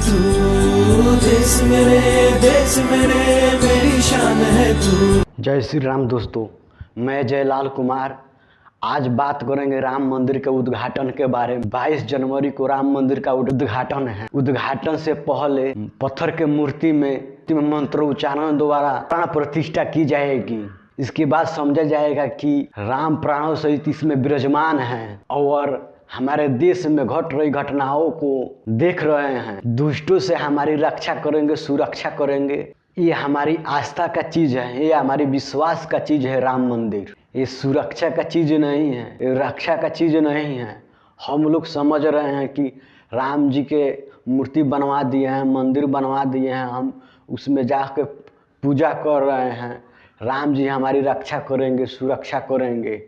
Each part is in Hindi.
तू, देश मेरे मेरी शान है तू। जय श्री राम दोस्तों, मैं जयलाल कुमार। आज बात करेंगे राम मंदिर के उद्घाटन के बारे में। 22 जनवरी को राम मंदिर का उद्घाटन है। उद्घाटन से पहले पत्थर के मूर्ति में मंत्रोच्चारण द्वारा प्राण प्रतिष्ठा की जाएगी। इसके बाद समझा जाएगा कि राम प्राणों सहित इसमें विराजमान हैं और हमारे देश में घट रही घटनाओं को देख रहे हैं। दुष्टों से हमारी रक्षा करेंगे, सुरक्षा करेंगे। ये हमारी आस्था का चीज़ है, ये हमारी विश्वास का चीज़ है। राम मंदिर ये सुरक्षा का चीज़ नहीं है, ये रक्षा का चीज़ नहीं है। हम लोग समझ रहे हैं कि राम जी के मूर्ति बनवा दिए हैं, मंदिर बनवा दिए हैं, हम उसमें जाकर पूजा कर रहे हैं। राम जी हमारी रक्षा करेंगे, सुरक्षा करेंगे।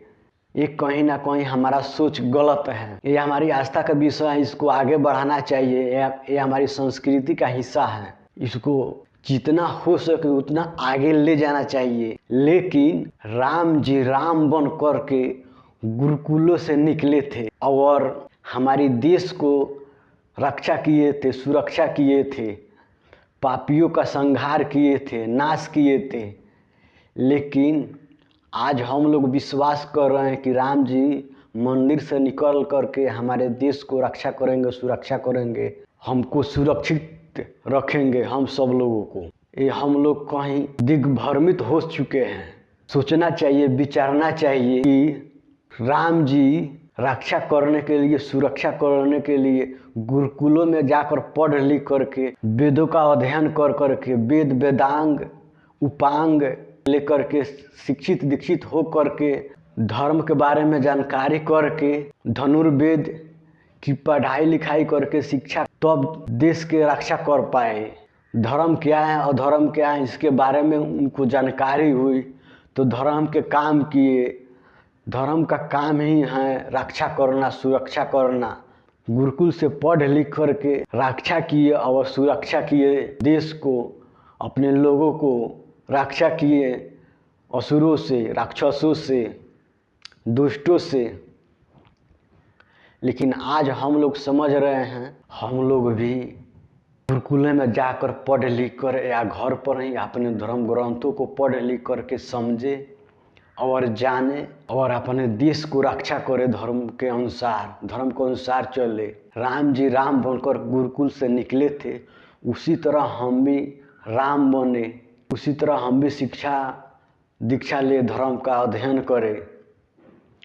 ये कहीं ना कहीं हमारा सोच गलत है। ये हमारी आस्था का विषय है, इसको आगे बढ़ाना चाहिए। ये हमारी संस्कृति का हिस्सा है। इसको जितना हो सके उतना आगे ले जाना चाहिए। लेकिन राम जी राम बन करके गुरुकुलों से निकले थे और हमारी देश को रक्षा किए थे, सुरक्षा किए थे, पापियों का संहार किए थे, नाश किए थे। लेकिन आज हम लोग विश्वास कर रहे हैं कि राम जी मंदिर से निकल करके हमारे देश को रक्षा करेंगे, सुरक्षा करेंगे, हमको सुरक्षित रखेंगे, हम सब लोगों को। ये हम लोग कहीं दिग्भ्रमित हो चुके हैं। सोचना चाहिए, विचारना चाहिए कि राम जी रक्षा करने के लिए, सुरक्षा करने के लिए गुरुकुलों में जाकर पढ़ लिख करके, वेदों का अध्ययन कर करके, वेद वेदांग उपांग लेकर के, शिक्षित दीक्षित हो करके, धर्म के बारे में जानकारी करके, धनुर्वेद की पढ़ाई लिखाई करके, शिक्षा, तब देश के रक्षा कर पाए। धर्म क्या है, अधर्म क्या है, इसके बारे में उनको जानकारी हुई तो धर्म के काम किए। धर्म का काम ही है रक्षा करना, सुरक्षा करना। गुरुकुल से पढ़ लिख करके रक्षा किए और सुरक्षा किए, देश को, अपने लोगों को रक्षा किए असुरों से, राक्षसों से, दुष्टों से। लेकिन आज हम लोग समझ रहे हैं, हम लोग भी गुरुकुल में जाकर पढ़ लिख कर या घर पर ही अपने धर्म ग्रंथों को पढ़ लिख कर के समझे और जाने और अपने देश को रक्षा करे। धर्म के अनुसार, धर्म के अनुसार चले। राम जी राम बनकर गुरुकुल से निकले थे, उसी तरह हम भी राम बने, उसी तरह हम भी शिक्षा दीक्षा ले, धर्म का अध्ययन करें,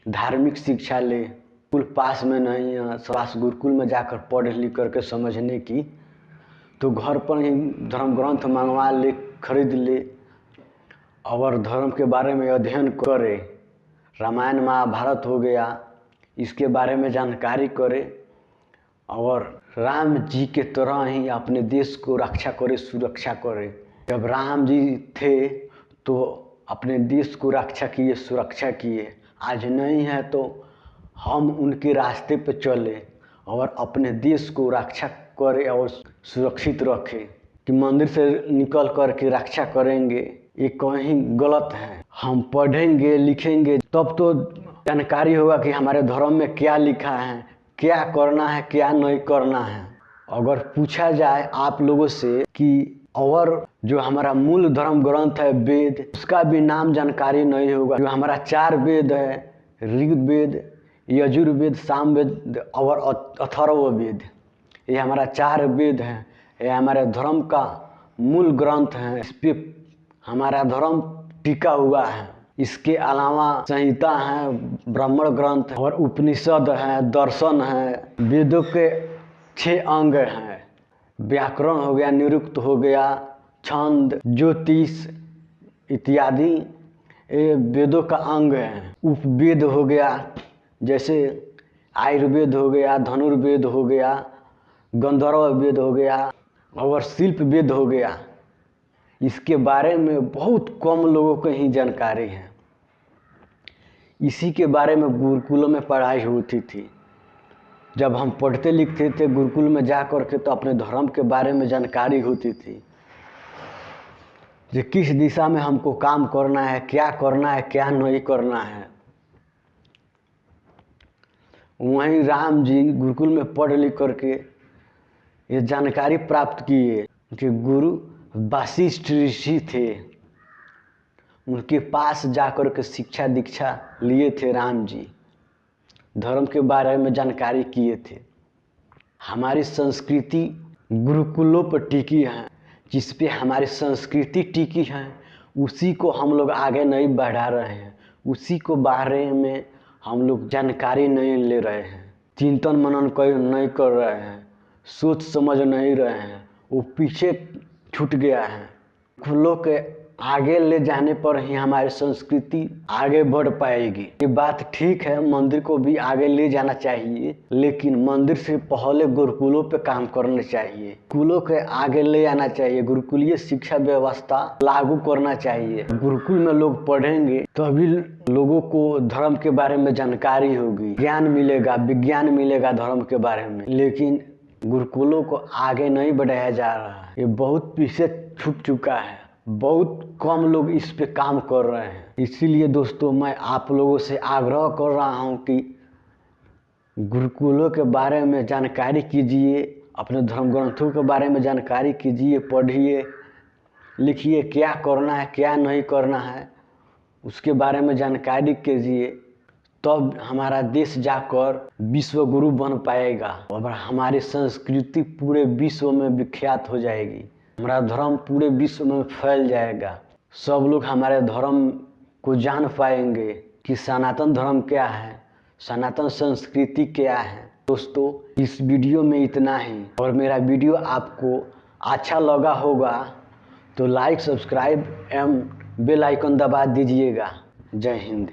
धार्मिक शिक्षा ले। कुल पास में नहीं है, पास गुरुकुल में जाकर पढ़ लिख करके समझने की, तो घर पर ही धर्म ग्रंथ मंगवा ले, खरीद ले और धर्म के बारे में अध्ययन करे। रामायण महाभारत हो गया, इसके बारे में जानकारी करे और राम जी के तरह ही अपने देश को रक्षा करे, सुरक्षा करे। जब राम जी थे तो अपने देश को रक्षा किए, सुरक्षा किए। आज नहीं है तो हम उनके रास्ते पर चले और अपने देश को रक्षा करें और सुरक्षित रखें। कि मंदिर से निकल कर के रक्षा करेंगे, ये कहीं गलत है। हम पढ़ेंगे लिखेंगे तब तो जानकारी होगा कि हमारे धर्म में क्या लिखा है, क्या करना है, क्या नहीं करना है। अगर पूछा जाए आप लोगों से कि और जो हमारा मूल धर्म ग्रंथ है वेद, उसका भी नाम जानकारी नहीं होगा। जो हमारा 4 वेद है, ऋग्वेद, यजुर्वेद, सामवेद और अथर्ववेद, ये हमारा 4 वेद हैं। ये हमारे धर्म का मूल ग्रंथ है, इस पे हमारा धर्म टिका हुआ है। इसके अलावा संहिता है, ब्राह्मण ग्रंथ है और उपनिषद है, दर्शन है। वेदों के 6 अंग हैं। व्याकरण हो गया, निरुक्त हो गया, छंद, ज्योतिष इत्यादि ये वेदों का अंग है। उपवेद हो गया, जैसे आयुर्वेद हो गया, धनुर्वेद हो गया, गंधर्व वेद हो गया और शिल्प वेद हो गया। इसके बारे में बहुत कम लोगों को ही जानकारी है। इसी के बारे में गुरुकुलों में पढ़ाई होती थी। जब हम पढ़ते लिखते थे गुरुकुल में जा कर के, तो अपने धर्म के बारे में जानकारी होती थी कि किस दिशा में हमको काम करना है, क्या करना है, क्या नहीं करना है। वहीं राम जी गुरुकुल में पढ़ लिख करके ये जानकारी प्राप्त किए कि गुरु वशिष्ठ ऋषि थे, उनके पास जाकर के शिक्षा दीक्षा लिए थे राम जी, धर्म के बारे में जानकारी किए थे। हमारी संस्कृति गुरुकुलों पर टिकी है, जिस पे हमारी संस्कृति टिकी है उसी को हम लोग आगे नहीं बढ़ा रहे हैं, उसी को बारे में हम लोग जानकारी नहीं ले रहे हैं, चिंतन मनन नहीं कर रहे हैं, सोच समझ नहीं रहे हैं, वो पीछे छूट गया है। गुरुकुलों के आगे ले जाने पर ही हमारी संस्कृति आगे बढ़ पाएगी। ये बात ठीक है, मंदिर को भी आगे ले जाना चाहिए, लेकिन मंदिर से पहले गुरुकुलों पे काम करना चाहिए, गुरुकुलों के आगे ले आना चाहिए, गुरुकुलीय शिक्षा व्यवस्था लागू करना चाहिए। गुरुकुल में लोग पढ़ेंगे तभी लोगों को धर्म के बारे में जानकारी होगी, ज्ञान मिलेगा, विज्ञान मिलेगा धर्म के बारे में। लेकिन गुरुकुलों को आगे नहीं बढ़ाया जा रहा है, ये बहुत पीछे छूट चुका है, बहुत कम लोग इस पे काम कर रहे हैं। इसीलिए दोस्तों मैं आप लोगों से आग्रह कर रहा हूँ कि गुरुकुलों के बारे में जानकारी कीजिए, अपने धर्म ग्रंथों के बारे में जानकारी कीजिए, पढ़िए लिखिए, क्या करना है क्या नहीं करना है उसके बारे में जानकारी कीजिए, तब हमारा देश जाकर विश्व गुरु बन पाएगा और हमारी संस्कृति पूरे विश्व में विख्यात हो जाएगी, हमारा धर्म पूरे विश्व में फैल जाएगा, सब लोग हमारे धर्म को जान पाएंगे कि सनातन धर्म क्या है, सनातन संस्कृति क्या है। दोस्तों इस वीडियो में इतना ही, और मेरा वीडियो आपको अच्छा लगा होगा तो लाइक सब्सक्राइब एवं बेल आइकन दबा दीजिएगा। जय हिंद।